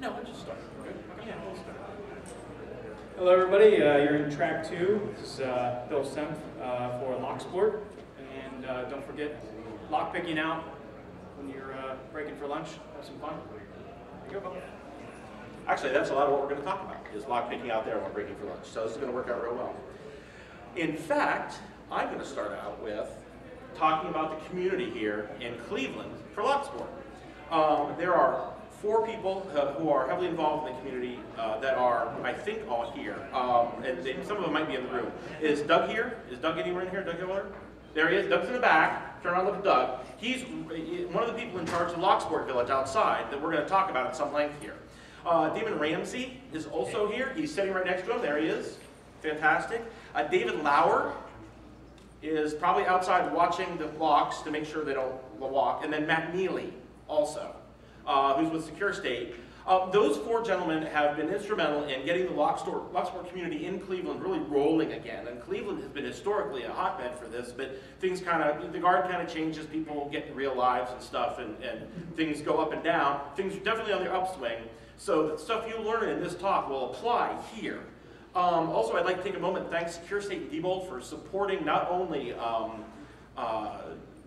No, we'll just start. Yeah, we'll start. Hello everybody, you're in track 2. This is Bill Sempf for lock sport. And don't forget, lock picking out when you're breaking for lunch. Have some fun. There you go, Bill. Actually, that's a lot of what we're going to talk about, is lock picking out there while breaking for lunch. So this is going to work out real well. In fact, I'm going to start out with talking about the community here in Cleveland for lock sport. There are 4 people who are heavily involved in the community that are, I think, all here. And some of them might be in the room. Is Doug here? Is Doug anywhere in here? Doug Hiller? There he is. Doug's in the back. Turn around and look at Doug. He's one of the people in charge of the Locksport Village outside that we're going to talk about at some length here. Damon Ramsey is also here. He's sitting right next to him. There he is. Fantastic. David Lauer is probably outside watching the locks to make sure they don't walk. And then Matt Neely also, who's with Secure State. Those 4 gentlemen have been instrumental in getting the lock sport community in Cleveland really rolling again. And Cleveland has been historically a hotbed for this, but things the guard kind of changes, people get real lives and stuff, and things go up and down. Things are definitely on the upswing. So the stuff you learn in this talk will apply here. Also, I'd like to take a moment and thank Secure State and Diebold for supporting not only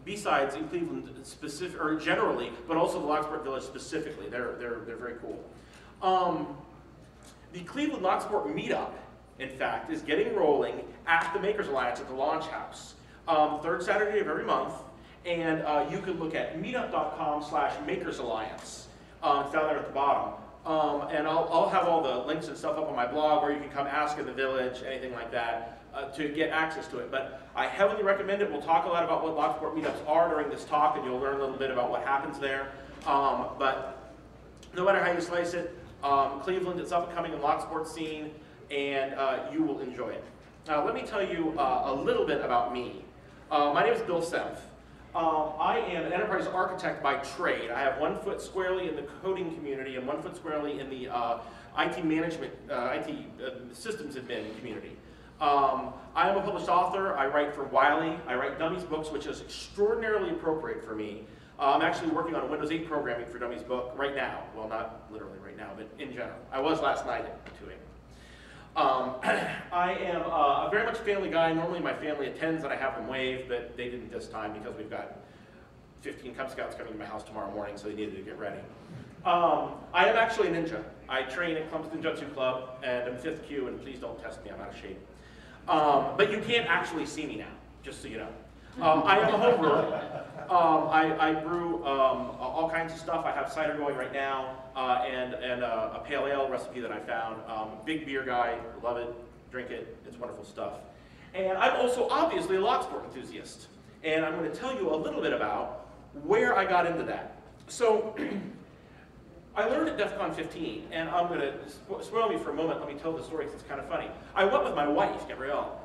Bsides in Cleveland generally, but also the Locksport Village specifically. They're very cool. The Cleveland Locksport Meetup, in fact, is getting rolling at the Makers Alliance at the Launch House. 3rd Saturday of every month, and you can look at meetup.com/makersalliance. It's down there at the bottom. And I'll have all the links and stuff up on my blog, where you can come ask in the village, anything like that, to get access to it. But I heavily recommend it. We'll talk a lot about what Locksport meetups are during this talk, and you'll learn a little bit about what happens there. But no matter how you slice it, Cleveland is up and coming in the Locksport scene, and you will enjoy it. Let me tell you a little bit about me. My name is Bill Sempf. I am an enterprise architect by trade. I have 1 foot squarely in the coding community and 1 foot squarely in the IT management, IT systems admin community. I am a published author. I write for Wiley. I write Dummies books, which is extraordinarily appropriate for me. I'm actually working on a Windows 8 programming for Dummies book right now. Well, not literally right now, but in general. I was last night at 2 a.m. I am very much a family guy. Normally my family attends and I have them wave, but they didn't this time because we've got 15 Cub Scouts coming to my house tomorrow morning, so they needed to get ready. I am actually a ninja. I train at Columbus Ninjutsu Club, and I'm 5th Q, and please don't test me, I'm out of shape. But you can't actually see me now, just so you know. I am a home brewer. I brew all kinds of stuff. I have cider going right now, and a pale ale recipe that I found. Big beer guy, love it, drink it, it's wonderful stuff. And I'm also obviously a Locksport enthusiast. And I'm going to tell you a little bit about where I got into that. So, I learned at DEF CON 15, and I'm going to spoil me for a moment. Let me tell the story because it's kind of funny. I went with my wife, Gabrielle,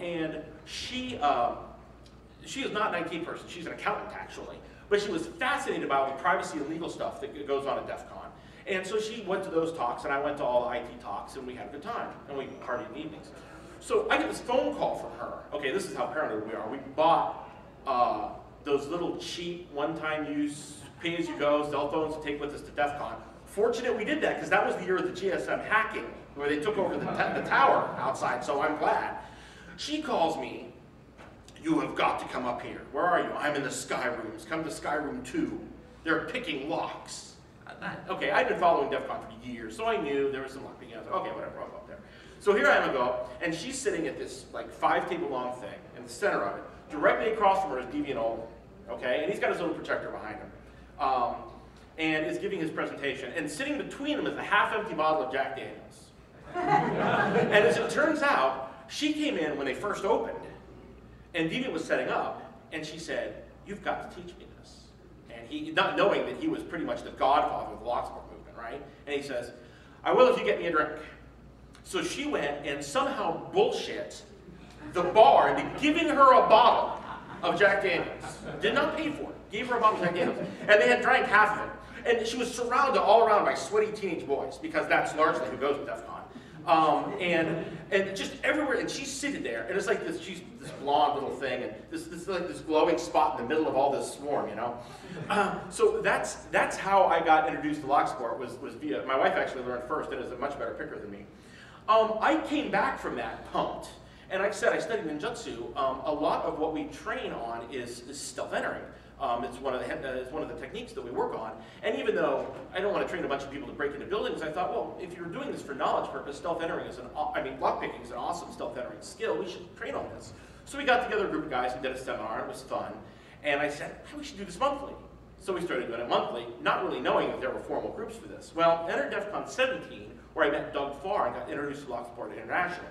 and she is not an IT person. She's an accountant, actually. But she was fascinated about the privacy and legal stuff that goes on at DEF CON. And so she went to those talks, and I went to all the IT talks, and we had a good time. And we partied in the evenings. So I get this phone call from her. Okay, this is how paranoid we are. We bought those little cheap, one-time use, pay-as-you-go cell phones to take with us to DEF CON. Fortunate we did that, because that was the year of the GSM hacking, where they took over the tower outside, so I'm glad. She calls me. You have got to come up here. Where are you? I'm in the Sky Rooms. Come to Sky Room 2. They're picking locks. Okay, I'd been following DEF CON for years, so I knew there was some lock picking. I was like, okay, whatever, I'll go up there. So here I am, I go, and she's sitting at this like 5-table-long thing in the center of it. Directly across from her is Deviant Olin, okay? And he's got his own projector behind him. And is giving his presentation. And sitting between them is a half-empty bottle of Jack Daniels. And as it turns out, she came in when they first opened, and Deviant was setting up, and she said, you've got to teach me this. And he, not knowing that he was pretty much the godfather of the Locksport movement, right? And he says, I will if you get me a drink. So she went and somehow bullshit the bar into giving her a bottle of Jack Daniels. Did not pay for it. Gave her a bottle of Jack Daniels. And they had drank half of it. And she was surrounded all around by sweaty teenage boys, because that's largely who goes to DEF CON. And just everywhere, and she's sitting there, and it's like this, she's this blonde little thing, and this glowing spot in the middle of all this swarm, you know? So that's how I got introduced to lock sport, was via, my wife actually learned first, and is a much better picker than me. I came back from that pumped, and like I said, I studied ninjutsu. A lot of what we train on is stealth entering. It's one of the techniques that we work on. And even though I don't want to train a bunch of people to break into buildings, I thought, well, if you're doing this for knowledge purpose, stealth entering is lockpicking is an awesome stealth entering skill. We should train on this. So we got together a group of guys and did a seminar. It was fun. And I said, hey, we should do this monthly. So we started doing it monthly, not really knowing that there were formal groups for this. Well, entered DEF CON 17, where I met Doug Farr and got introduced to Lock Sport International.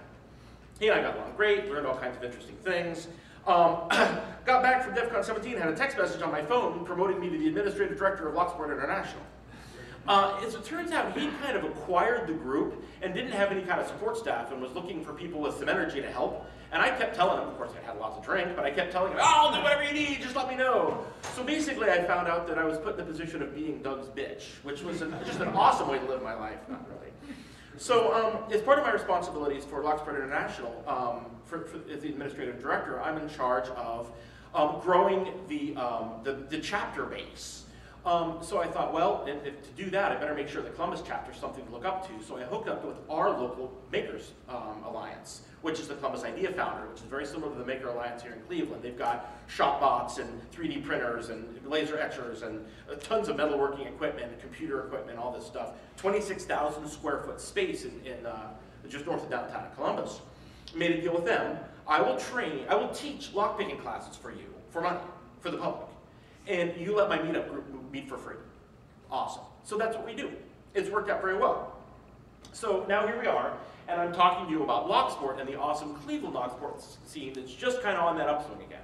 He and I got along great, learned all kinds of interesting things. Got back from DEF CON 17, had a text message on my phone promoting me to the administrative director of Lock Sport International. As it turns out, he kind of acquired the group and didn't have any kind of support staff and was looking for people with some energy to help. And I kept telling him, of course I had lots of drink, but I kept telling him, oh, I'll do whatever you need, just let me know. So basically I found out that I was put in the position of being Doug's bitch, which was just an awesome way to live my life, not really. So as part of my responsibilities for Lock Sport International, as the administrative director, I'm in charge of growing the chapter base. So I thought, well, to do that, I better make sure the Columbus chapter is something to look up to. So I hooked up with our local Makers Alliance, which is the Columbus Idea Founder, which is very similar to the Maker Alliance here in Cleveland. They've got shop bots and 3D printers and laser etchers and tons of metalworking equipment and computer equipment, all this stuff. 26,000 square foot space in just north of downtown Columbus. Made a deal with them. I will teach lockpicking classes for you, for money, for the public. And you let my meetup group meet for free. Awesome. So that's what we do. It's worked out very well. So now here we are, and I'm talking to you about lock sport and the awesome Cleveland lock sport scene that's just kind of on that upswing again.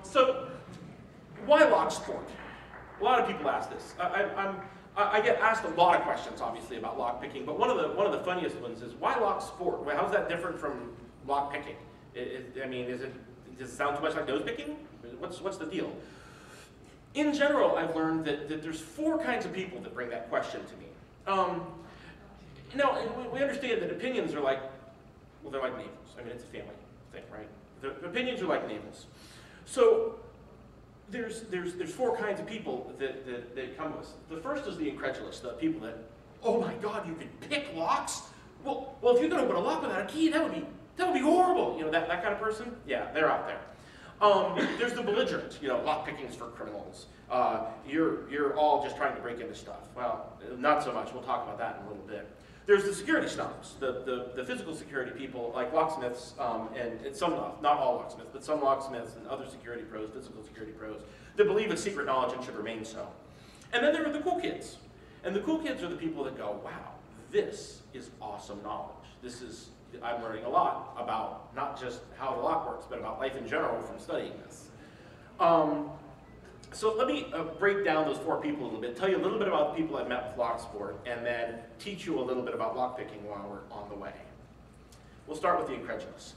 So why lock sport? A lot of people ask this. I get asked a lot of questions, obviously, about lock picking, but one of the funniest ones is, why lock sport? Well, how's that different from lock picking? Does it sound too much like nose picking? What's the deal? In general, I've learned that there's 4 kinds of people that bring that question to me. We understand that opinions are like, well, they're like navels. I mean, it's a family thing, right? The opinions are like navels. So there's 4 kinds of people that come to us. The first is the incredulous, the people that, oh my God, you can pick locks? Well, if you're going to open a lock without a key, that would be horrible. You know, that kind of person? Yeah, they're out there. There's the belligerent, lock pickings for criminals. You're all just trying to break into stuff. Well, not so much. We'll talk about that in a little bit. There's the security snobs, the physical security people, like locksmiths, and some, not all locksmiths, but some locksmiths and other security pros, physical security pros, that believe in secret knowledge and should remain so. And then there are the cool kids. And the cool kids are the people that go, wow, this is awesome knowledge. I'm learning a lot about not just how the lock works, but about life in general from studying this. So let me break down those 4 people a little bit, tell you a little bit about the people I've met with lock sport, and then teach you a little bit about lockpicking while we're on the way. We'll start with the incredulous.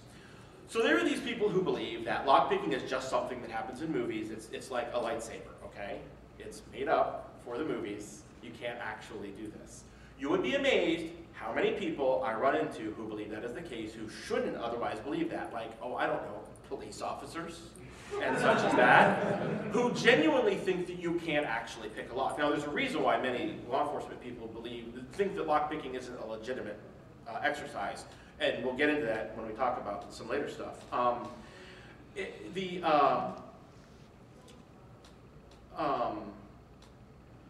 So there are these people who believe that lockpicking is just something that happens in movies. It's like a lightsaber, okay? It's made up for the movies. You can't actually do this. You would be amazed how many people I run into who believe that is the case, who shouldn't otherwise believe that. Like, oh, I don't know, police officers and such as that, who genuinely think that you can't actually pick a lock. Now, there's a reason why many law enforcement people think that lockpicking isn't a legitimate exercise, and we'll get into that when we talk about some later stuff.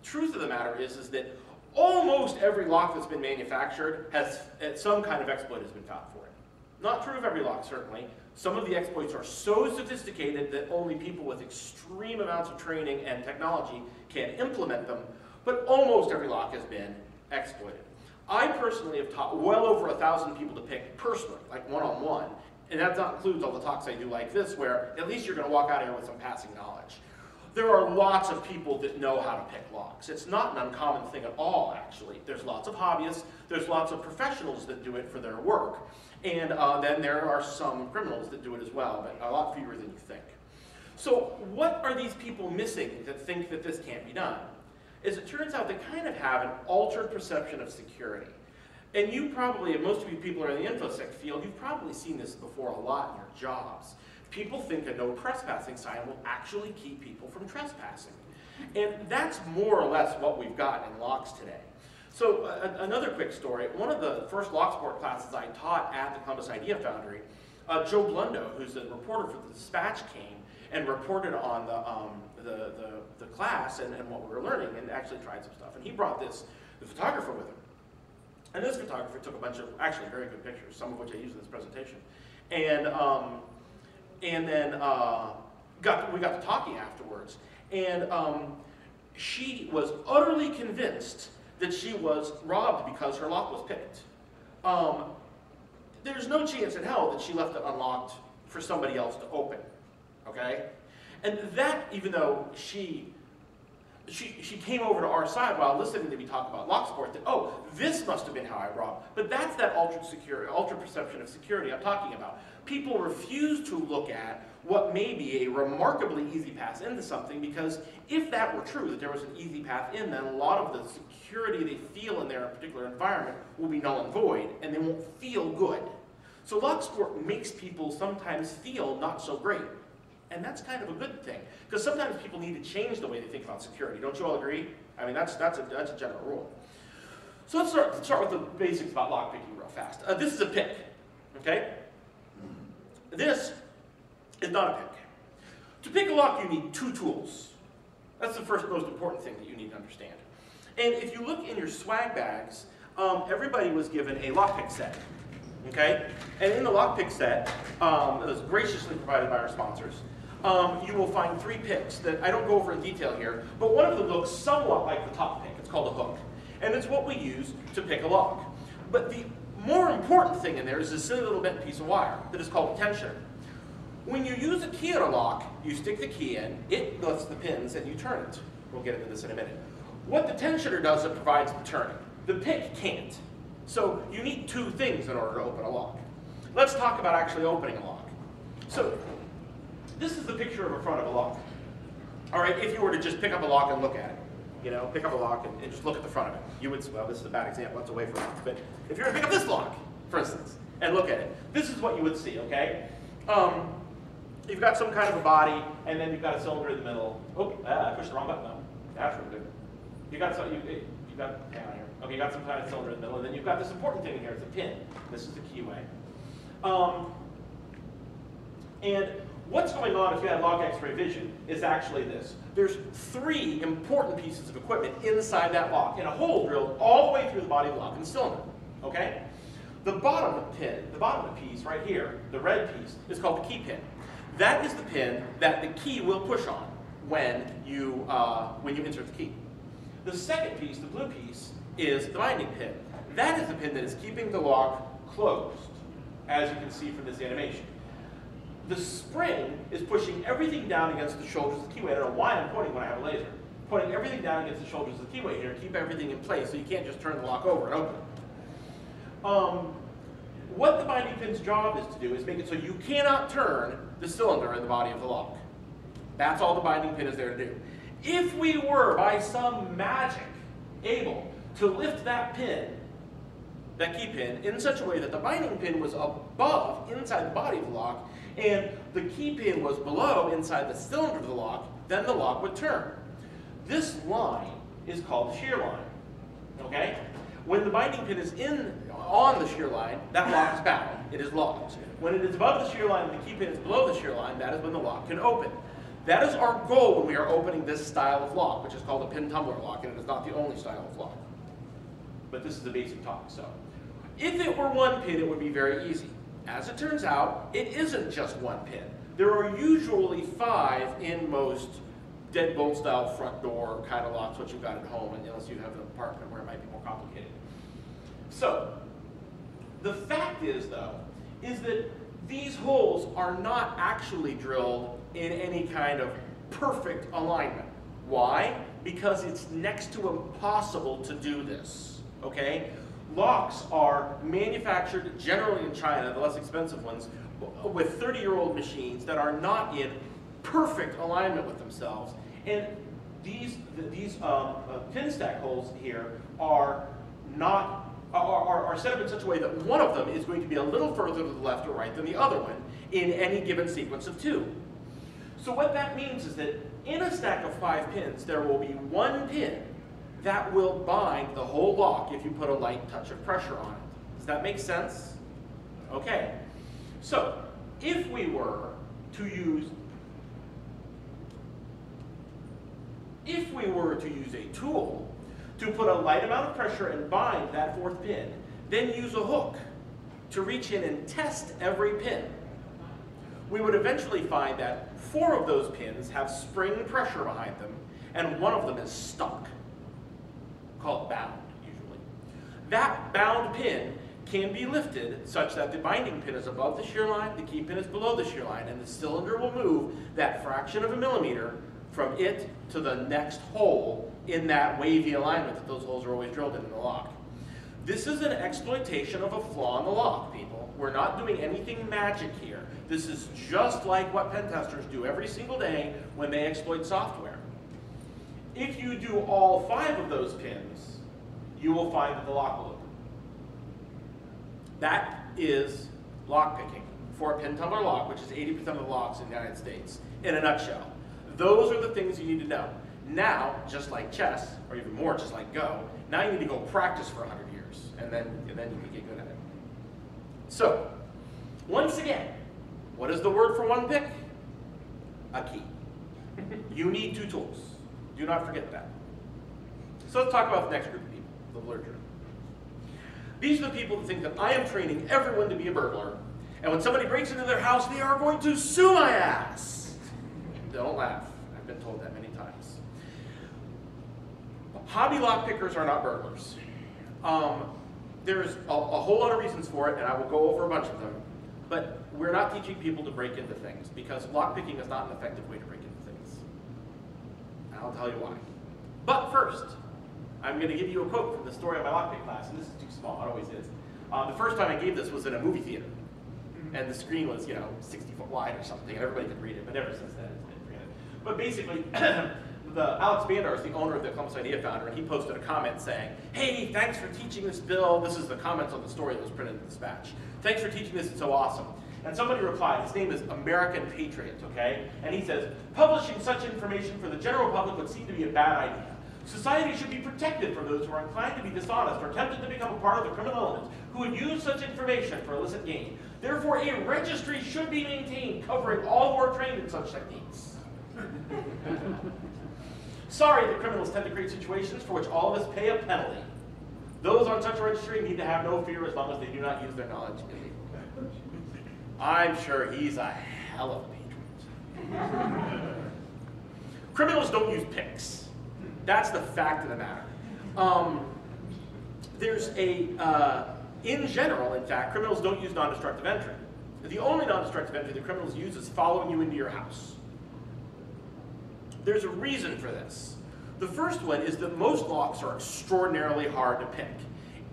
Truth of the matter is that almost every lock that's been manufactured has some kind of exploit has been found for it. Not true of every lock, certainly. Some of the exploits are so sophisticated that only people with extreme amounts of training and technology can implement them, but almost every lock has been exploited. I personally have taught well over 1,000 people to pick personally, like one-on-one, and that includes all the talks I do like this, where at least you're going to walk out of here with some passing knowledge. There are lots of people that know how to pick locks. It's not an uncommon thing at all, actually. There's lots of hobbyists, there's lots of professionals that do it for their work, and then there are some criminals that do it as well, but a lot fewer than you think. So what are these people missing that think that this can't be done? As it turns out, they kind of have an altered perception of security. And you probably, and most of you people are in the InfoSec field, you've probably seen this before a lot in your jobs. People think a no trespassing sign will actually keep people from trespassing. And that's more or less what we've got in locks today. So another quick story, one of the first lock sport classes I taught at the Columbus Idea Foundry, Joe Blundo, who's a reporter for the Dispatch, came and reported on the class and what we were learning, and actually tried some stuff. And he brought the photographer with him. And this photographer took a bunch of actually very good pictures, some of which I used in this presentation. And then we got to talking afterwards. And she was utterly convinced that she was robbed because her lock was picked. There's no chance in hell that she left it unlocked for somebody else to open, okay? And that, even though she came over to our side while listening to me talk about lock sport, that, oh, this must have been how I robbed. But that's that ultra perception of security I'm talking about. People refuse to look at what may be a remarkably easy path into something, because if that were true, that there was an easy path in, then a lot of the security they feel in their particular environment will be null and void, and they won't feel good. So lock sport makes people sometimes feel not so great. And that's kind of a good thing, because sometimes people need to change the way they think about security. Don't you all agree? I mean, that's a general rule. So let's start with the basics about lockpicking real fast. This is a pick, okay? This is not a pick. To pick a lock, you need two tools. That's the first most important thing that you need to understand. And if you look in your swag bags, everybody was given a lockpick set, okay? And in the lockpick set, that was graciously provided by our sponsors, you will find 3 picks that I don't go over in detail here, but one of them looks somewhat like the top pick. It's called a hook. And it's what we use to pick a lock. But the more important thing in there is this silly little bent piece of wire that is called a tensioner. When you use a key on a lock, you stick the key in, it lifts the pins, and you turn it. We'll get into this in a minute. What the tensioner does, it provides the turning. The pick can't. So you need 2 things in order to open a lock. Let's talk about actually opening a lock. So this is the picture of a front of a lock. All right, if you were to just pick up a lock and look at it, you know, pick up a lock and just look at the front of it, you would, well, this is a bad example, that's away from it, but if you were to pick up this lock, for instance, and look at it, this is what you would see, okay? You've got some kind of a body, and then you've got a cylinder in the middle. Oh, I pushed the wrong button, though. That's really good. You got some, hang on here. Okay, you got some kind of cylinder in the middle, and then you've got this important thing in here, it's a pin. This is the keyway. And what's going on if you had log X-ray vision is actually this. There's 3 important pieces of equipment inside that lock, and a hole drilled all the way through the body of the lock and the cylinder, okay? The bottom piece right here, the red piece, is called the key pin. That is the pin that the key will push on when you insert the key. The second piece, the blue piece, is the binding pin. That is the pin that is keeping the lock closed, as you can see from this animation. The spring is pushing everything down against the shoulders of the keyway. I don't know why I'm pointing when I have a laser. Pointing everything down against the shoulders of the keyway here to keep everything in place, so you can't just turn the lock over and open it. What the binding pin's job is to do is make it so you cannot turn the cylinder in the body of the lock. That's all the binding pin is there to do. If we were, by some magic, able to lift that pin, that key pin, in such a way that the binding pin was above, inside the body of the lock, and the key pin was below, inside the cylinder of the lock, then the lock would turn. This line is called the shear line, okay? When the binding pin is on the shear line, that lock is bound. It is locked. When it is above the shear line and the key pin is below the shear line, that is when the lock can open. That is our goal when we are opening this style of lock, which is called a pin tumbler lock, and it is not the only style of lock. But this is the basic talk. So, if it were 1 pin, it would be very easy. As it turns out, it isn't just 1 pin. There are usually 5 in most deadbolt style front door kind of locks, what you've got at home, unless you have an apartment where it might be more complicated. So, the fact is, though, is that these holes are not actually drilled in any kind of perfect alignment. Why? Because it's next to impossible to do this, okay? Locks are manufactured generally in China, the less expensive ones, with 30-year-old machines that are not in perfect alignment with themselves. And these pin stack holes here are not are set up in such a way that one of them is going to be a little further to the left or right than the other one in any given sequence of 2. So what that means is that in a stack of 5 pins, there will be one pin that will bind the whole lock if you put a light touch of pressure on it. Does that make sense? Okay. So if we were to use a tool to put a light amount of pressure and bind that 4th pin, then use a hook to reach in and test every pin, we would eventually find that 4 of those pins have spring pressure behind them, and one of them is stuck, called bound, usually. That bound pin can be lifted such that the binding pin is above the shear line, the key pin is below the shear line, and the cylinder will move that fraction of a millimeter from it to the next hole in that wavy alignment that those holes are always drilled in the lock. This is an exploitation of a flaw in the lock, people. We're not doing anything magic here. This is just like what pen testers do every single day when they exploit software. If you do all 5 of those pins, you will find that the lock will open. That is lock picking for a pin tumbler lock, which is 80% of the locks in the United States, in a nutshell. Those are the things you need to know. Now, just like chess, or even more just like Go, now you need to go practice for 100 years, and then you can get good at it. So, once again, what is the word for one pick? A key. You need 2 tools. Do not forget that. So let's talk about the next group of people, the blurger. These are the people that think that I am training everyone to be a burglar, and when somebody breaks into their house, they are going to sue my ass. Don't laugh. I've been told that many times. Hobby lockpickers are not burglars. There's a whole lot of reasons for it, and I will go over a bunch of them. But we're not teaching people to break into things, because lockpicking is not an effective way to break into things. And I'll tell you why. But first, I'm going to give you a quote from the story of my lockpick class, and this is too small, it always is. The first time I gave this was in a movie theater, and the screen was, 60 foot wide or something, and everybody could read it, but ever since then it's been printed. But basically, Alex Bandar is the owner of the Compass Idea Founder, and he posted a comment saying, "Hey, thanks for teaching this, Bill." This is the comments on the story that was printed in the dispatch. "Thanks for teaching this, it's so awesome." And somebody replied, his name is American Patriot, okay? And he says, "Publishing such information for the general public would seem to be a bad idea. Society should be protected from those who are inclined to be dishonest or tempted to become a part of the criminal element who would use such information for illicit gain. Therefore, a registry should be maintained covering all who are trained in such techniques." Sorry that criminals tend to create situations for which all of us pay a penalty. Those on such a registry need to have no fear as long as they do not use their knowledge illegally. I'm sure he's a hell of a patriot. Criminals don't use picks. That's the fact of the matter. In general, in fact, criminals don't use non-destructive entry. The only non-destructive entry that criminals use is following you into your house. There's a reason for this. The first one is that most locks are extraordinarily hard to pick.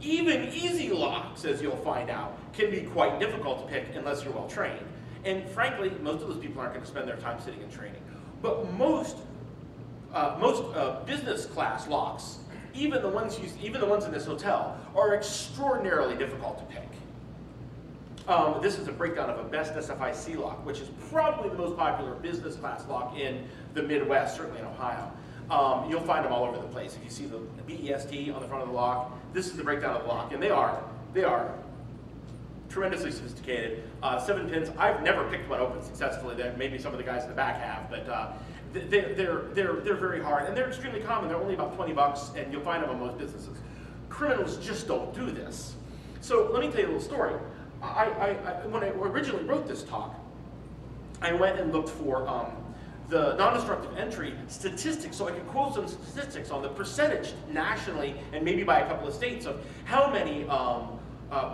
Even easy locks, as you'll find out, can be quite difficult to pick unless you're well trained. And frankly, most of those people aren't going to spend their time sitting in training. But most business class locks, even the ones in this hotel, are extraordinarily difficult to pick. This is a breakdown of a Best SFIC lock, which is probably the most popular business class lock in the Midwest, certainly in Ohio. You'll find them all over the place. If you see the BEST on the front of the lock, this is the breakdown of the lock, and they are tremendously sophisticated. 7 pins. I've never picked one open successfully. Maybe some of the guys in the back have, but they're very hard, and they're extremely common. They're only about $20, and you'll find them on most businesses. Criminals just don't do this. So let me tell you a little story. When I originally wrote this talk, I went and looked for the non-destructive entry statistics, so I could quote some statistics on the percentage nationally and maybe by a couple of states of how many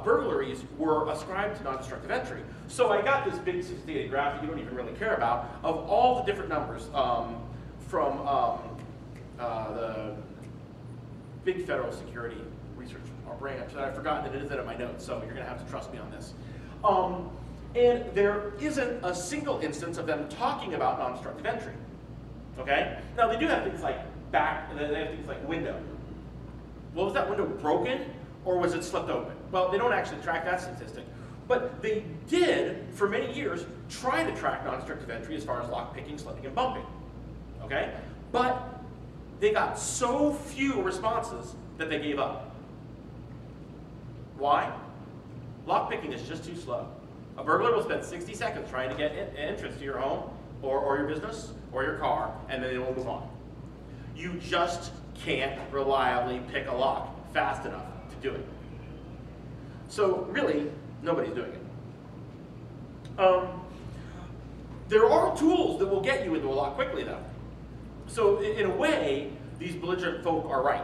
burglaries were ascribed to non-destructive entry. So I got this big sophisticated graph that you don't even really care about of all the different numbers from the big federal security research branch that I've forgotten that it isn't in my notes, so you're going to have to trust me on this. And there isn't a single instance of them talking about non-destructive entry. Okay? Now they do have things like they have things like window. Well, was that window broken? or was it slipped open? Well, they don't actually track that statistic, but they did, for many years, try to track non-destructive entry as far as lock picking, slipping, and bumping, okay? But they got so few responses that they gave up. Why? Lock picking is just too slow. A burglar will spend 60 seconds trying to get entrance to your home, or your business, or your car, and then they will move on. You just can't reliably pick a lock fast enough to do it. So really, nobody's doing it. There are tools that will get you into a lock quickly, though. So in a way, these belligerent folk are right.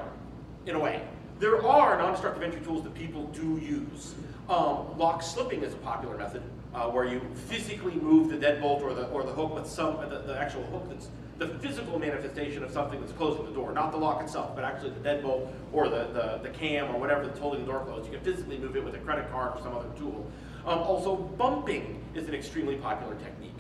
In a way. There are non-destructive entry tools that people do use. Lock slipping is a popular method, where you physically move the deadbolt or the hook with the actual hook that's the physical manifestation of something that's closing the door, not the lock itself, but actually the deadbolt or the cam or whatever that's holding the door closed. You can physically move it with a credit card or some other tool. Also, bumping is an extremely popular technique.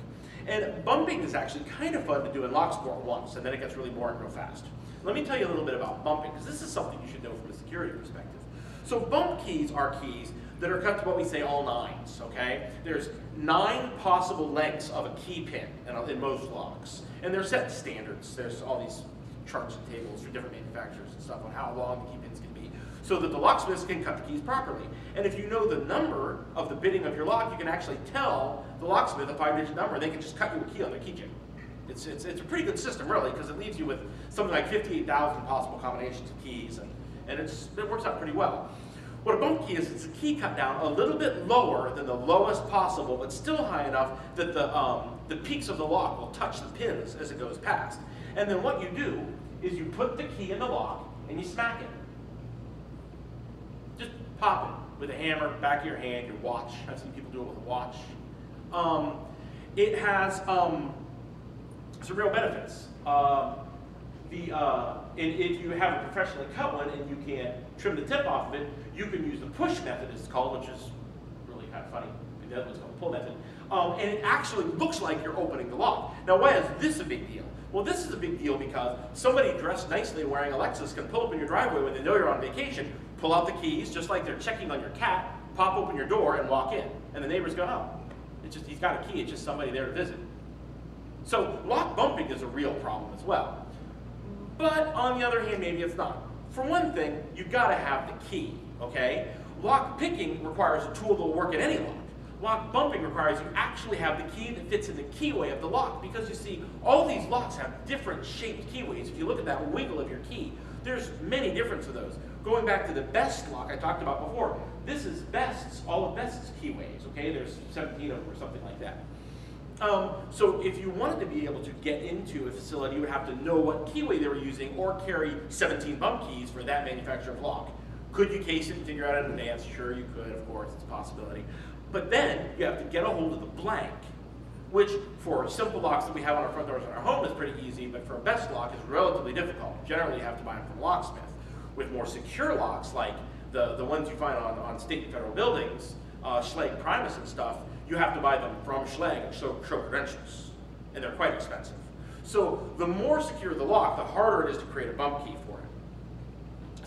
And bumping is actually kind of fun to do in lock sport once, and then it gets really boring real fast. Let me tell you a little bit about bumping, because this is something you should know from a security perspective. So bump keys are keys that are cut to what we say all nines, okay? There's 9 possible lengths of a key pin in most locks, and they're set standards. There's all these charts and tables for different manufacturers and stuff on how long the key pins can be, so that the locksmiths can cut the keys properly. And if you know the number of the bitting of your lock, you can actually tell the locksmith a 5-digit number, and they can just cut you a key on their keychain. It's a pretty good system, really, because it leaves you with something like 58,000 possible combinations of keys, and it works out pretty well. What a bump key is, it's a key cut down a little bit lower than the lowest possible, but still high enough that the peaks of the lock will touch the pins as it goes past. And then what you do is you put the key in the lock and you smack it. Just pop it with a hammer, back of your hand, your watch. I've seen people do it with a watch. It has some real benefits. If you have a professionally cut one and you can trim the tip off of it, you can use the push method, it's called, which is really kind of funny. The other one's called the pull method. And it actually looks like you're opening the lock. Now, why is this a big deal? Well, this is a big deal because somebody dressed nicely wearing a Lexus can pull up in your driveway when they know you're on vacation, pull out the keys, just like they're checking on your cat, pop open your door and walk in. And the neighbors go, oh, it's just, he's got a key, it's just somebody there to visit. So lock bumping is a real problem as well. But on the other hand, maybe it's not. For one thing, you've got to have the key, okay? Lock picking requires a tool that will work at any lock. Lock bumping requires you actually have the key that fits in the keyway of the lock, because you see, all these locks have different shaped keyways. If you look at that wiggle of your key, there's many different of those. Going back to the best lock I talked about before, this is Best's, all of Best's keyways, okay? There's 17 of them or something like that. So if you wanted to be able to get into a facility, you would have to know what keyway they were using or carry 17 bump keys for that manufacturer of lock. Could you case it and figure out in advance? Sure you could, of course, it's a possibility. But then you have to get a hold of the blank, which for simple locks that we have on our front doors in our home is pretty easy, but for a Best lock is relatively difficult. Generally you have to buy them from a locksmith. With more secure locks, like the ones you find on state and federal buildings, Schlage Primus and stuff, you have to buy them from Schlage and show credentials, and they're quite expensive. So the more secure the lock, the harder it is to create a bump key for it.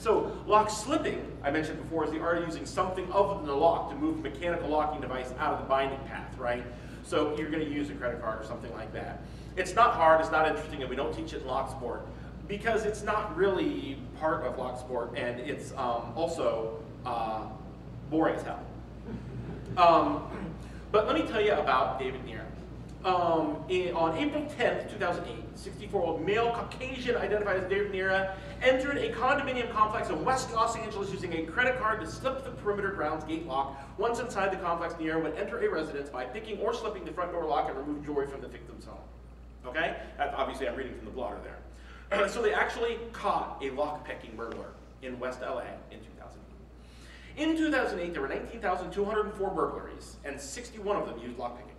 So lock slipping, I mentioned before, is the art of using something other than a lock to move a mechanical locking device out of the binding path, right? So you're going to use a credit card or something like that. It's not hard, it's not interesting, and we don't teach it in lock sport because it's not really part of lock sport, and it's also boring as hell. But let me tell you about David Neer. On April 10th, 2008, 64-year-old male Caucasian identified as David Neer entered a condominium complex in West Los Angeles using a credit card to slip the perimeter grounds gate lock. Once inside the complex, Neer would enter a residence by picking or slipping the front door lock and remove jewelry from the victim's home. Okay? Obviously, I'm reading from the blotter there. So they actually caught a lock-picking burglar in West LA in 2008. In 2008, there were 19,204 burglaries, and 61 of them used lockpicking.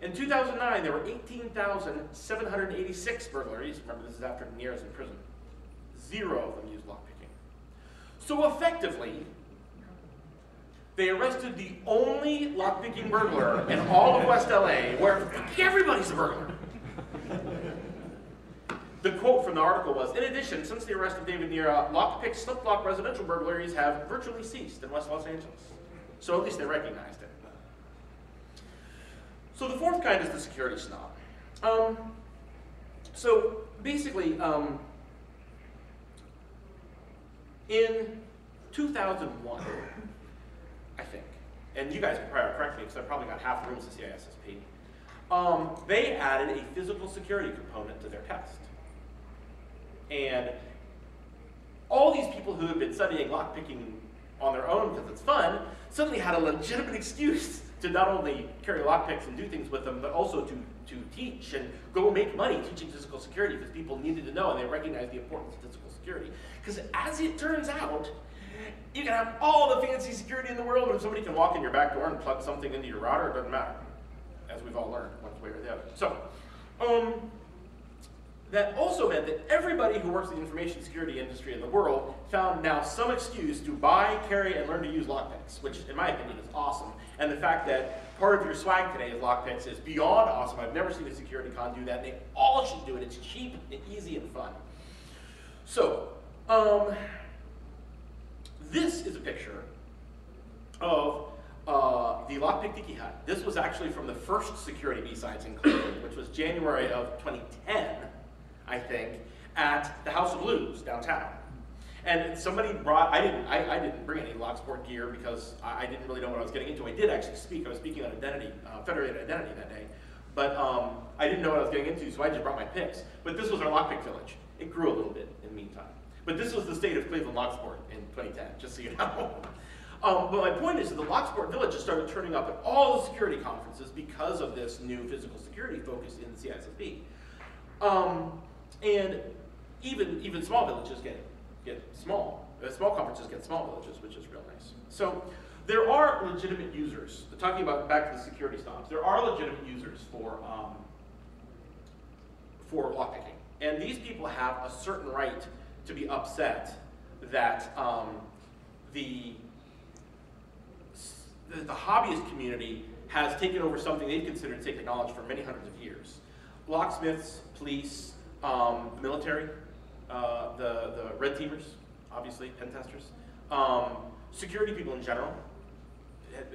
In 2009, there were 18,786 burglaries. Remember, this is after Neer is in prison. 0 of them used lockpicking. So effectively, they arrested the only lockpicking burglar in all of West LA, where everybody's a burglar. The quote from the article was, in addition, since the arrest of David Nira, lockpick slip-lock residential burglaries have virtually ceased in West Los Angeles. So at least they recognized it. So the fourth kind is the security snob. So basically, in 2001, I think, and you guys can probably correct me because I probably got half the rooms at CISSP, they added a physical security component to their test. And all these people who have been studying lockpicking on their own because it's fun suddenly had a legitimate excuse to not only carry lockpicks and do things with them, but also to teach and go make money teaching physical security because people needed to know and they recognized the importance of physical security. Because as it turns out, you can have all the fancy security in the world, but if somebody can walk in your back door and plug something into your router, it doesn't matter, as we've all learned one way or the other. So, that also meant that everybody who works in the information security industry in the world found now some excuse to buy, carry, and learn to use lockpicks, which in my opinion is awesome. And the fact that part of your swag today is lockpicks is beyond awesome. I've never seen a security con do that. They all should do it. It's cheap and easy and fun. So, this is a picture of the lockpick tiki hut. This was actually from the first security Bsides in Cleveland, which was January of 2010. I think, at the House of Blues downtown. And somebody brought, I didn't bring any Locksport gear because I didn't really know what I was getting into. I did actually speak, I was speaking on identity, federated identity that day. But I didn't know what I was getting into, so I just brought my picks. But this was our lockpick village. It grew a little bit in the meantime. But this was the state of Cleveland Locksport in 2010, just so you know. But my point is that the Locksport village has started turning up at all the security conferences because of this new physical security focus in the CISSP. And even small villages get small. Small conferences get small villages, which is real nice. So there are legitimate users. Talking about back to the security snobs, there are legitimate users for lockpicking, and these people have a certain right to be upset that the hobbyist community has taken over something they've considered sacred knowledge for many hundreds of years. Locksmiths, police, military, the red teamers, obviously, pen testers, security people in general,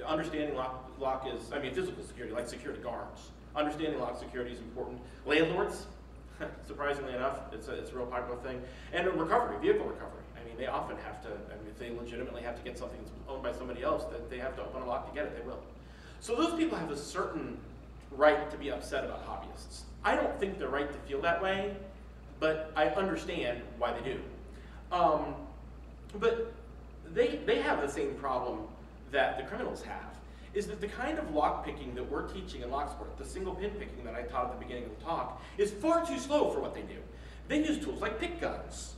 understanding lock is, I mean, physical security, like security guards. Understanding lock security is important. Landlords, surprisingly enough, it's a real popular thing. And recovery, vehicle recovery. I mean, they often have to, I mean, if they legitimately have to get something that's owned by somebody else, that they have to open a lock to get it, they will. So those people have a certain right to be upset about hobbyists. I don't think they're right to feel that way, but I understand why they do. But they have the same problem that the criminals have, is that the kind of lock picking that we're teaching in Locksport, the single pin picking that I taught at the beginning of the talk, is far too slow for what they do. They use tools like pick guns,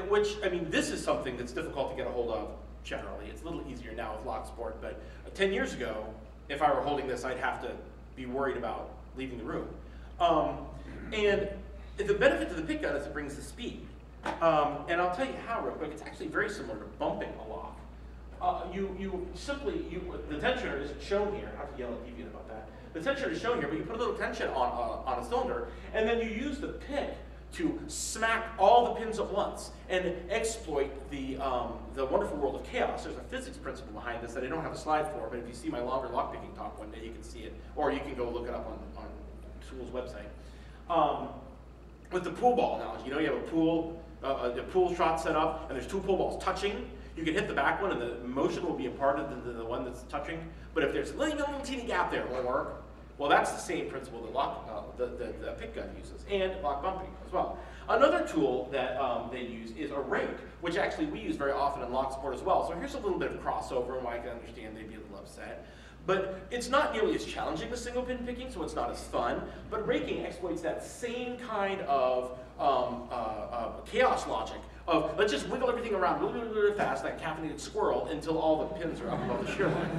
which, I mean, this is something that's difficult to get a hold of generally. It's a little easier now with Locksport, but 10 years ago, if I were holding this, I'd have to be worried about leaving the room. And the benefit to the pick gun is it brings the speed. And I'll tell you how real quick. It's actually very similar to bumping a lock. The tensioner is shown here. I have to yell at Deviant about that. The tensioner is shown here, but you put a little tension on a cylinder, and then you use the pick to smack all the pins at once and exploit the wonderful world of chaos. There's a physics principle behind this that I don't have a slide for, but if you see my longer lockpicking talk one day, you can see it, or you can go look it up on Tool's website. With the pool ball analogy, you know, you have a pool shot set up, and there's two pool balls touching. You can hit the back one, and the motion will be imparted to the one that's touching. But if there's a little teeny gap there, it won't work. Well, that's the same principle that the pick gun uses, and lock bumping as well. Another tool that they use is a rake, which actually we use very often in Locksport as well. So here's a little bit of crossover, and I can understand they'd be a little upset. But it's not nearly as challenging as single pin picking, so it's not as fun. But raking exploits that same kind of chaos logic of let's just wiggle everything around really, really, really fast, like caffeinated squirrel, until all the pins are up above the shear line.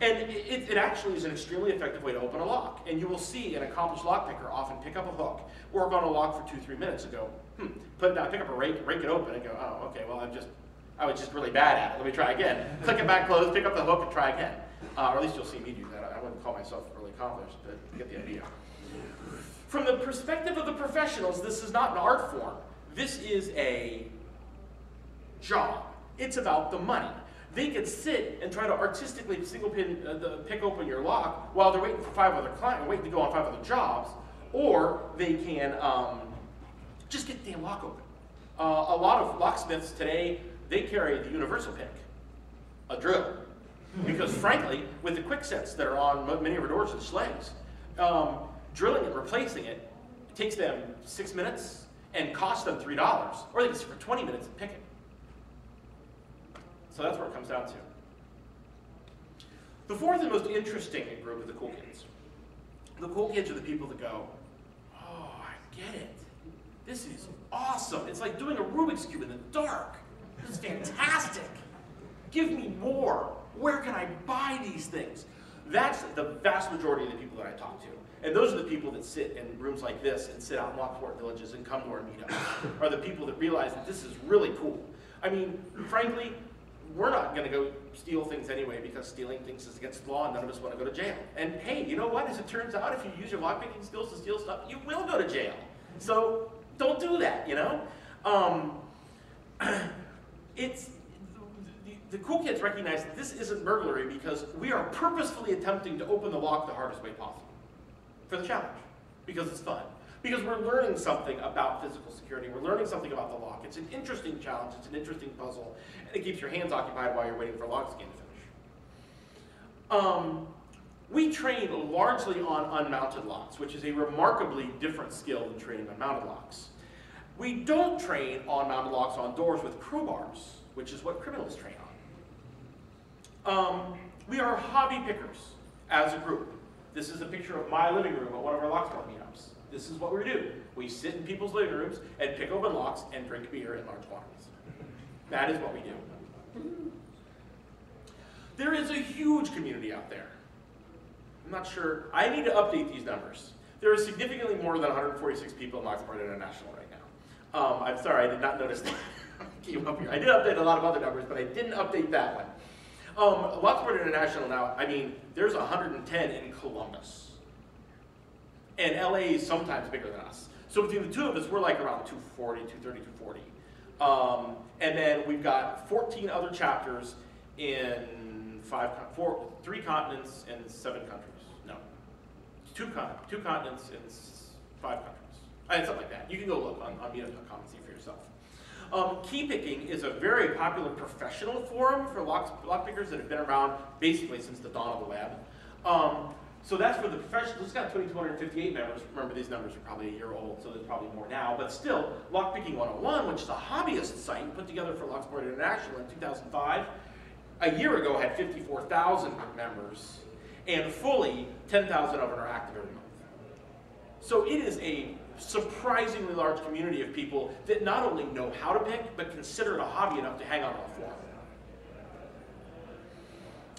And it actually is an extremely effective way to open a lock. And you will see an accomplished lockpicker often pick up a hook, work on a lock for 2-3 minutes, and go, put it down, pick up a rake it open, and go, oh, okay, well, I was just really bad at it. Let me try again. Click it back closed, pick up the hook, and try again. Or at least you'll see me do that. I wouldn't call myself really accomplished, but you get the idea. From the perspective of the professionals, this is not an art form. This is a job. It's about the money. They could sit and try to artistically single pin, pick open your lock while they're waiting for 5 other clients, waiting to go on 5 other jobs, or they can just get the damn lock open. A lot of locksmiths today, they carry the universal pick, a drill, because frankly, with the quick sets that are on many of our doors and schlegs, drilling and replacing it takes them 6 minutes and costs them $3, or they can sit for 20 minutes and pick it. So that's where it comes down to. The fourth and most interesting group is the cool kids. The cool kids are the people that go, oh, I get it. This is awesome. It's like doing a Rubik's Cube in the dark. This is fantastic. Give me more. Where can I buy these things? That's the vast majority of the people that I talk to. And those are the people that sit in rooms like this and sit out in Lockport villages and come to our meetups, are the people that realize that this is really cool. I mean, frankly, we're not going to go steal things anyway because stealing things is against the law and none of us want to go to jail. And hey, you know what? As it turns out, if you use your lockpicking skills to steal stuff, you will go to jail. So don't do that, you know? The cool kids recognize that this isn't burglary because we are purposefully attempting to open the lock the hardest way possible for the challenge, because it's fun. Because we're learning something about physical security. We're learning something about the lock. It's an interesting challenge. It's an interesting puzzle. And it keeps your hands occupied while you're waiting for lock scan to finish. We train largely on unmounted locks, which is a remarkably different skill than training on mounted locks. We don't train on mounted locks on doors with crowbars, which is what criminals train on. We are hobby pickers as a group. This is a picture of my living room at one of our locksmith meetups. This is what we do. We sit in people's living rooms and pick open locks and drink beer in large quantities. That is what we do. There is a huge community out there. I'm not sure. I need to update these numbers. There are significantly more than 146 people in Lockport International right now. I'm sorry, I did not notice that. Came up here. I did update a lot of other numbers, but I didn't update that one. Lockport International now, I mean, there's 110 in Columbus. And LA is sometimes bigger than us. So between the two of us, we're like around 240, 230, 240. And then we've got 14 other chapters in 3 continents and 7 countries. No, 2 continents and 5 countries. Something like that. You can go look on meetup.com and see for yourself. Key picking is a very popular professional forum for lockpickers that have been around basically since the dawn of the web. So that's for the professionals. It's got 2,258 members. Remember, these numbers are probably a year old, so there's probably more now. But still, Lockpicking 101, which is a hobbyist site put together for Lockport International in 2005, a year ago had 54,000 members, and fully 10,000 of them are active every month. So it is a surprisingly large community of people that not only know how to pick, but consider it a hobby enough to hang on to a forum.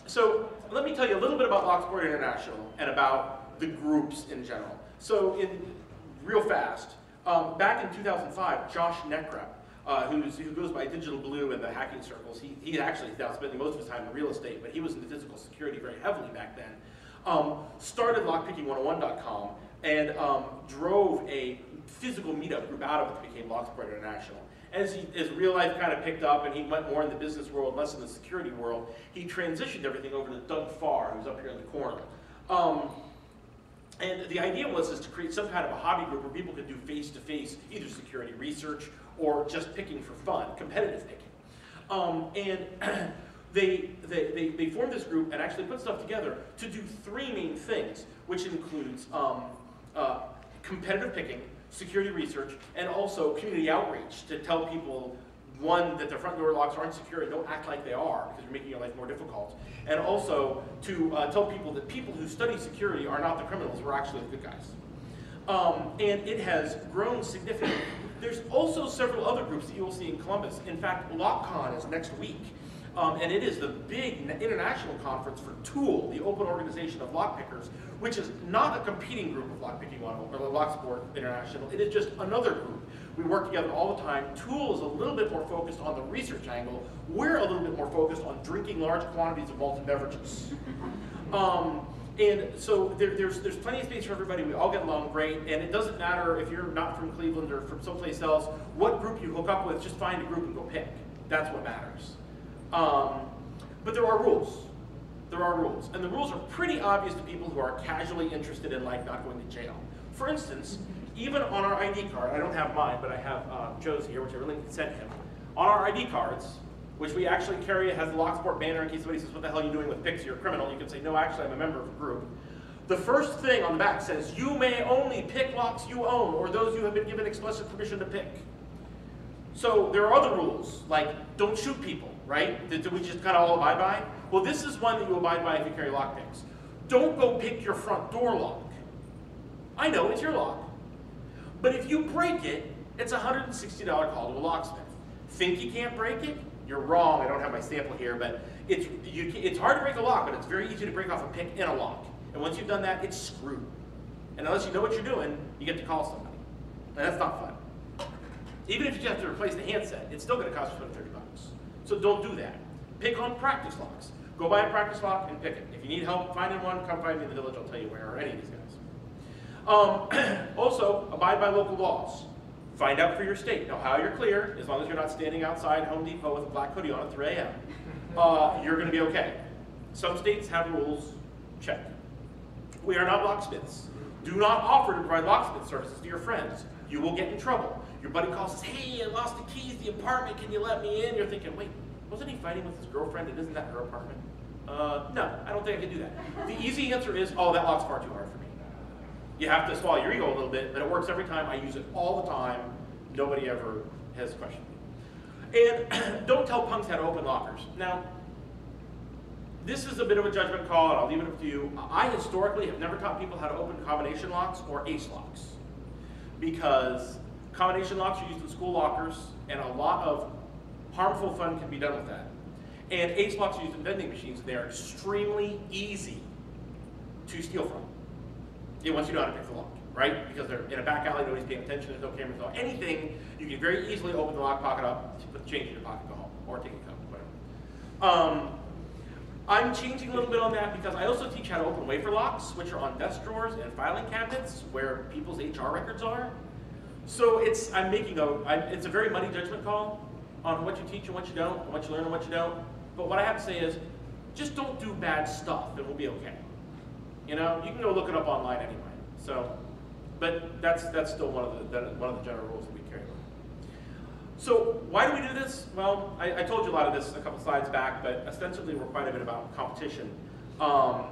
So let me tell you a little bit about Lockport International and about the groups in general. So real fast, back in 2005, Josh Neckrep, who goes by Digital Blue in the hacking circles, he actually is now spending most of his time in real estate, but he was into physical security very heavily back then, started lockpicking101.com and drove a physical meetup group out of it that became Lockport International. As real life kind of picked up and he went more in the business world, less in the security world, he transitioned everything over to Doug Farr, who's up here in the corner. And the idea was to create some kind of a hobby group where people could do face-to-face, either security research or just picking for fun, competitive picking. And they formed this group and actually put stuff together to do 3 main things, which includes competitive picking, security research, and also community outreach to tell people, one, that their front door locks aren't secure and don't act like they are because you're making your life more difficult. And also to tell people that people who study security are not the criminals, we're actually the good guys. And it has grown significantly. There's also several other groups that you will see in Columbus. In fact, LockCon is next week. And it is the big international conference for TOOL, the Open Organization of Lockpickers, which is not a competing group of Lockpicking 101 or Locksport International. It is just another group. We work together all the time. TOOL is a little bit more focused on the research angle. We're a little bit more focused on drinking large quantities of malted beverages. And so there's plenty of space for everybody. We all get along great, and it doesn't matter if you're not from Cleveland or from someplace else, what group you hook up with, just find a group and go pick. That's what matters. But there are rules. There are rules. And the rules are pretty obvious to people who are casually interested in like not going to jail. For instance, even on our ID card, I don't have mine, but I have Joe's here, which I really sent him. On our ID cards, which we actually carry, it has the Locksport banner in case somebody says, what the hell are you doing with Pixie or criminal? You can say, no, actually, I'm a member of a group. The first thing on the back says, you may only pick locks you own or those you have been given explicit permission to pick. So there are other rules, like don't shoot people, right? That we just kind of all abide by. Well, this is one that you abide by if you carry lockpicks. Don't go pick your front door lock. I know, it's your lock. But if you break it, it's a $160 call to a locksmith. Think you can't break it? You're wrong. I don't have my sample here, but it's hard to break a lock, but it's very easy to break off a pick in a lock. And once you've done that, it's screwed. And unless you know what you're doing, you get to call somebody. And that's not fun. Even if you have to replace the handset, it's still going to cost you $30. So don't do that. Pick on practice locks. Go buy a practice lock and pick it. If you need help finding one, come find me in the village. I'll tell you where, or any of these guys. Also, abide by local laws. Find out for your state. Know how you're clear, as long as you're not standing outside Home Depot with a black hoodie on at 3 a.m. You're going to be okay. Some states have rules. Check. We are not locksmiths. Do not offer to provide locksmith services to your friends. You will get in trouble. Your buddy calls and says, hey, I lost the keys to the apartment. Can you let me in? You're thinking, wait, wasn't he fighting with his girlfriend and isn't that her apartment? No, I don't think I can do that. The easy answer is, oh, that lock's far too hard for me. You have to swallow your ego a little bit, but it works every time. I use it all the time. Nobody ever has questioned me. And don't tell punks how to open lockers. Now, this is a bit of a judgment call, and I'll leave it up to you. I historically have never taught people how to open combination locks or ace locks, because combination locks are used in school lockers, and a lot of harmful fun can be done with that. And ace locks are used in vending machines, and they are extremely easy to steal from. Once you know how to pick the lock, right? Because they're in a back alley, nobody's paying attention, there's no cameras, no anything. You can very easily open the lock, pocket up, put the change in your pocket, go home, or take a cup, whatever. I'm changing a little bit on that because I also teach how to open wafer locks, which are on desk drawers and filing cabinets where people's HR records are. So it's a very muddy judgment call on what you teach and what you don't, and what you learn and what you don't. But what I have to say is, just don't do bad stuff and we'll be okay. You know, you can go look it up online anyway. So, but that's still one of the general rules that we carry. So why do we do this? Well, I told you a lot of this a couple slides back, but ostensibly we're quite a bit about competition. So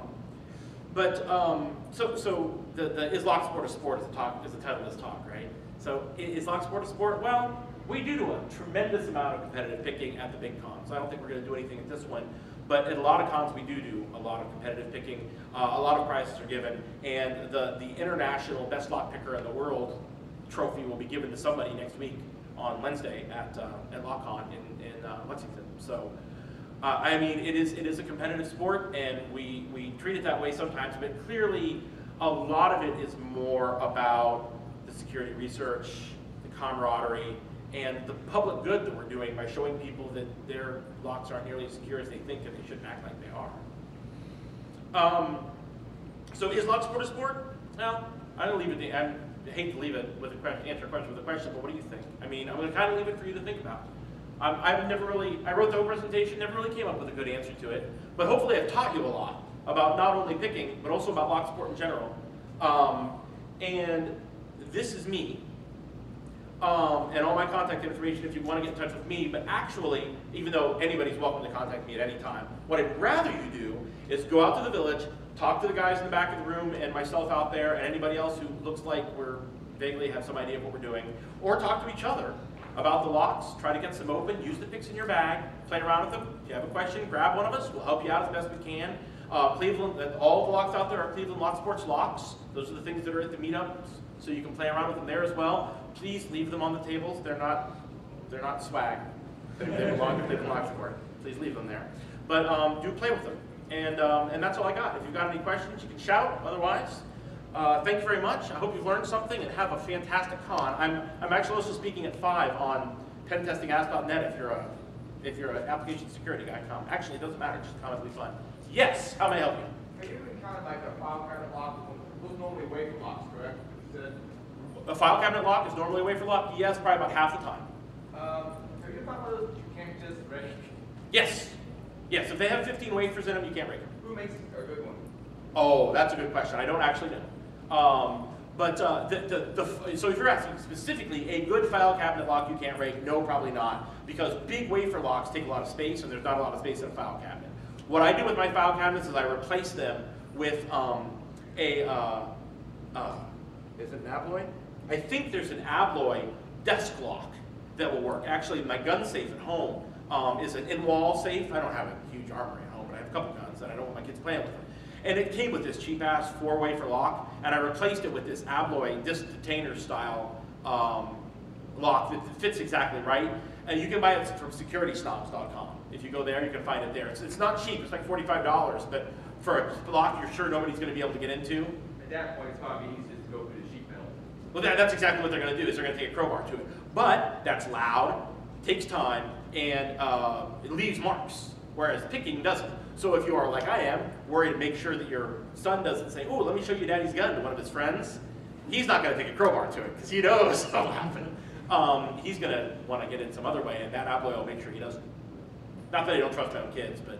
is Locksport a sport is the title of this talk, right? So is Locksport a sport? Well, we do a tremendous amount of competitive picking at the big cons. I don't think we're going to do anything at this one. But at a lot of cons, we do a lot of competitive picking. A lot of prizes are given, and the international best lock picker in the world trophy will be given to somebody next week on Wednesday at LockCon in Lexington. So, I mean, it is a competitive sport, and we treat it that way sometimes. But clearly, a lot of it is more about the security research, the camaraderie, and the public good that we're doing by showing people that their locks aren't nearly as secure as they think and they shouldn't act like they are. So is Locksport a sport? Well, I hate to leave it with answer a question with a question, but what do you think? I mean, I'm going to kind of leave it for you to think about. I wrote the whole presentation, never really came up with a good answer to it, but hopefully I've taught you a lot about not only picking, but also about Locksport in general. And this is me. And all my contact information if you want to get in touch with me, but actually, even though anybody's welcome to contact me at any time, what I'd rather you do is go out to the village, talk to the guys in the back of the room and myself out there and anybody else who looks like we're vaguely have some idea of what we're doing, or talk to each other about the locks, try to get some open, use the picks in your bag, play around with them. If you have a question, grab one of us, we'll help you out as best we can. Cleveland, all the locks out there are Cleveland Locksports locks. Those are the things that are at the meetups, so you can play around with them there as well. Please leave them on the tables. They're not swag. They belong to Cleveland Locksport. Please leave them there. But do play with them. And that's all I got. If you've got any questions, you can shout. Otherwise, thank you very much. I hope you've learned something and have a fantastic con. I'm actually also speaking at 5 on pentestingask.net if you're an application security guy. Come. Actually, it doesn't matter. Just come. It'll be fun. Yes. How may I help you? Have you ever encountered like a file cabinet lock? Those normally wafer locks, correct? A file cabinet lock is normally a wafer lock? Yes, probably about half the time. Have you found those you can't just break? Yes. Yes, if they have 15 wafers in them, you can't break them. Who makes a good one? Oh, that's a good question. I don't actually know. So if you're asking specifically, a good file cabinet lock you can't break, no, probably not. Because big wafer locks take a lot of space, and there's not a lot of space in a file cabinet. What I do with my file cabinets is I replace them with is it an abloy? I think there's an abloy desk lock that will work. Actually, my gun safe at home is an in-wall safe. I don't have a huge armory at home, but I have a couple guns, and I don't want my kids playing with them. And it came with this cheap-ass 4-wafer lock, and I replaced it with this abloy disc detainer style lock that fits exactly right. And you can buy it from securitysnobs.com. If you go there, you can find it there. It's not cheap. It's like $45, but for a lock you're sure nobody's going to be able to get into. At that point, it's probably easiest to go through the sheet metal. Well, that's exactly what they're going to do, is they're going to take a crowbar to it. But that's loud, takes time, and it leaves marks, whereas picking doesn't. So if you are, like I am, worried to make sure that your son doesn't say, oh, let me show you daddy's gun to one of his friends, he's not going to take a crowbar to it, because he knows what'll happen. He's going to want to get in some other way, and that abloy will make sure he doesn't. Not that I don't trust my own kids, but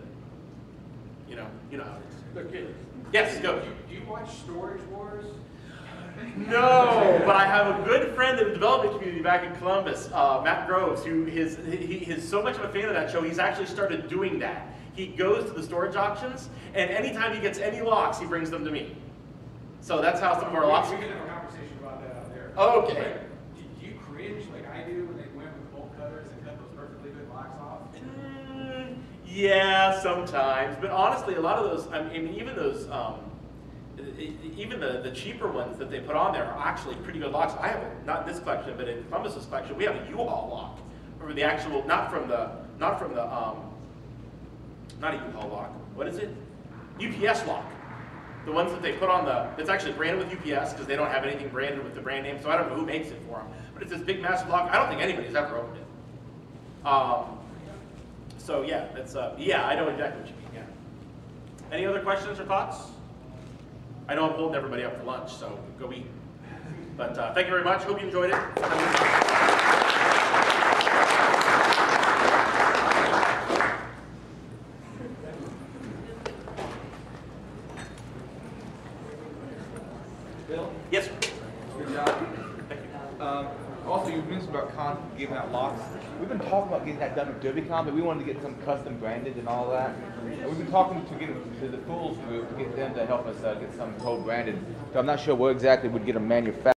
you know how it is. They're kids. Yes, go. Do you watch Storage Wars? No, but I have a good friend in the development community back in Columbus, Matt Groves, who is so much of a fan of that show, he's actually started doing that. He goes to the storage auctions, and anytime he gets any locks, he brings them to me. So that's how some of our locks. We can have a conversation about that out there. Okay. Do you cringe like I do when they went with bolt cutters and cut those perfectly good locks off? Yeah, sometimes. But honestly, a lot of those, I mean, even those, even the cheaper ones that they put on there are actually pretty good locks. I have, not in this collection, but in Columbus's collection, we have a U-Haul lock. Or the actual, not a U-Haul lock. What is it? UPS lock. The ones that they put on it's actually branded with UPS because they don't have anything branded with the brand name, so I don't know who makes it for them. But it's this big massive lock. I don't think anybody's ever opened it. So yeah, that's yeah, I know exactly what you mean. Yeah. Any other questions or thoughts? I know I'm holding everybody up for lunch, so go eat. But thank you very much. Hope you enjoyed it. Bill? Yes, sir. Good job. Also, you mentioned about Con giving out locks. We've been talking about getting that done with DerbyCon, but we wanted to get some custom branded and all that. And we've been talking to the Fools group to get them to help us get some code branded. So I'm not sure where exactly we'd get them manufactured.